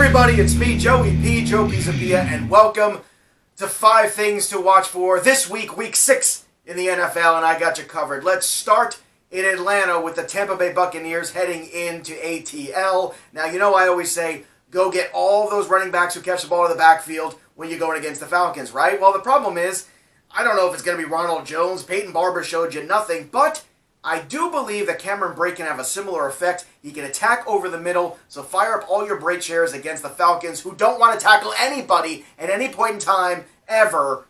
everybody, it's me, Joey P, Joe Pizzapia, and welcome to 5 Things to Watch For this week, Week 6 in the NFL, and I got you covered. Let's start in Atlanta with the Tampa Bay Buccaneers heading into ATL. Now, you know I always say, go get all those running backs who catch the ball in the backfield when you're going against the Falcons, right? Well, the problem is, I don't know if it's going to be Ronald Jones. Peyton Barber showed you nothing, but I do believe that Cameron Brate can have a similar effect. He can attack over the middle, so fire up all your Brate shares against the Falcons, who don't want to tackle anybody at any point in time, ever.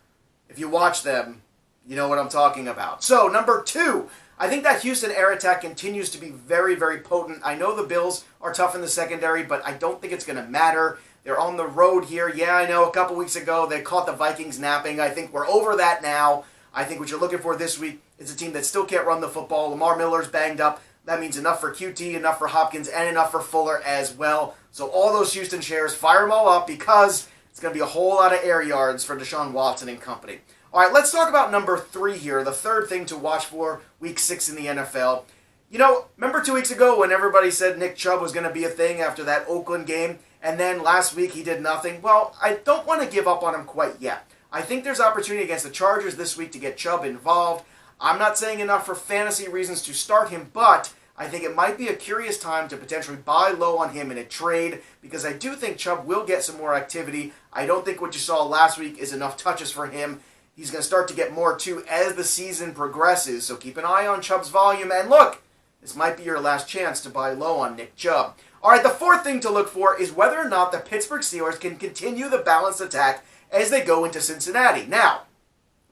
If you watch them, you know what I'm talking about. So, number 2, I think that Houston air attack continues to be very, very potent. I know the Bills are tough in the secondary, but I don't think it's going to matter. They're on the road here. Yeah, I know a couple weeks ago they caught the Vikings napping. I think we're over that now. I think what you're looking for this week is a team that still can't run the football. Lamar Miller's banged up. That means enough for QT, enough for Hopkins, and enough for Fuller as well. So all those Houston shares, fire them all up because it's going to be a whole lot of air yards for Deshaun Watson and company. All right, let's talk about number 3 here, the third thing to watch for Week 6 in the NFL. You know, remember 2 weeks ago when everybody said Nick Chubb was going to be a thing after that Oakland game, and then last week he did nothing? Well, I don't want to give up on him quite yet. I think there's opportunity against the Chargers this week to get Chubb involved. I'm not saying enough for fantasy reasons to start him, but I think it might be a curious time to potentially buy low on him in a trade because I do think Chubb will get some more activity. I don't think what you saw last week is enough touches for him. He's going to start to get more, too, as the season progresses, so keep an eye on Chubb's volume. And look, this might be your last chance to buy low on Nick Chubb. All right, the fourth thing to look for is whether or not the Pittsburgh Steelers can continue the balanced attack as they go into Cincinnati. Now,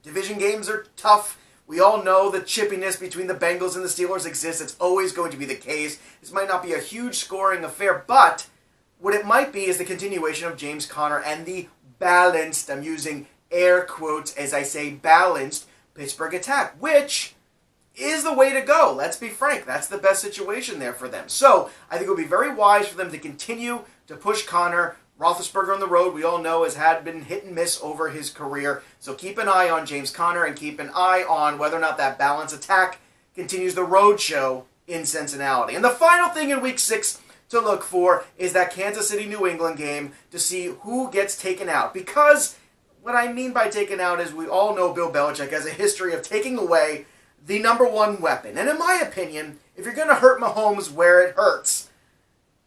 division games are tough. We all know the chippiness between the Bengals and the Steelers exists. It's always going to be the case. This might not be a huge scoring affair, but what it might be is the continuation of James Conner and the balanced, I'm using air quotes as I say balanced, Pittsburgh attack, which is the way to go. Let's be frank. That's the best situation there for them. So I think it would be very wise for them to continue to push Conner. Roethlisberger on the road, we all know, has been hit and miss over his career. So keep an eye on James Conner and keep an eye on whether or not that balanced attack continues the road show in Cincinnati. And the final thing in Week 6 to look for is that Kansas City-New England game to see who gets taken out. Because what I mean by taken out is we all know Bill Belichick has a history of taking away the number one weapon. And in my opinion, if you're going to hurt Mahomes where it hurts,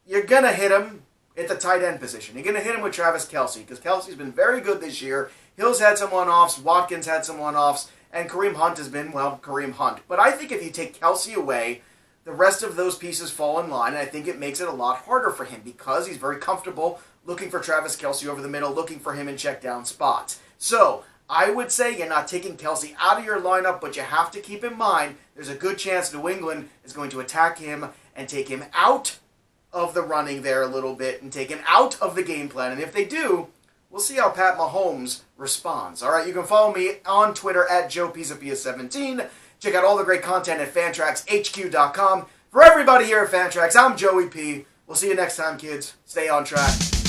you're going to hit him at the tight end position. You're going to hit him with Travis Kelce, because Kelce's been very good this year. Hill's had some one-offs, Watkins had some one-offs, and Kareem Hunt has been, well, Kareem Hunt. But I think if you take Kelce away, the rest of those pieces fall in line, and I think it makes it a lot harder for him, because he's very comfortable looking for Travis Kelce over the middle, looking for him in check-down spots. So I would say you're not taking Kelce out of your lineup, but you have to keep in mind there's a good chance New England is going to attack him and take him out of the running there a little bit and take him out of the game plan. And if they do, we'll see how Pat Mahomes responds. All right, you can follow me on Twitter at JoePizzapia17. Check out all the great content at FantraxHQ.com. For everybody here at Fantrax, I'm Joey P. We'll see you next time, kids. Stay on track.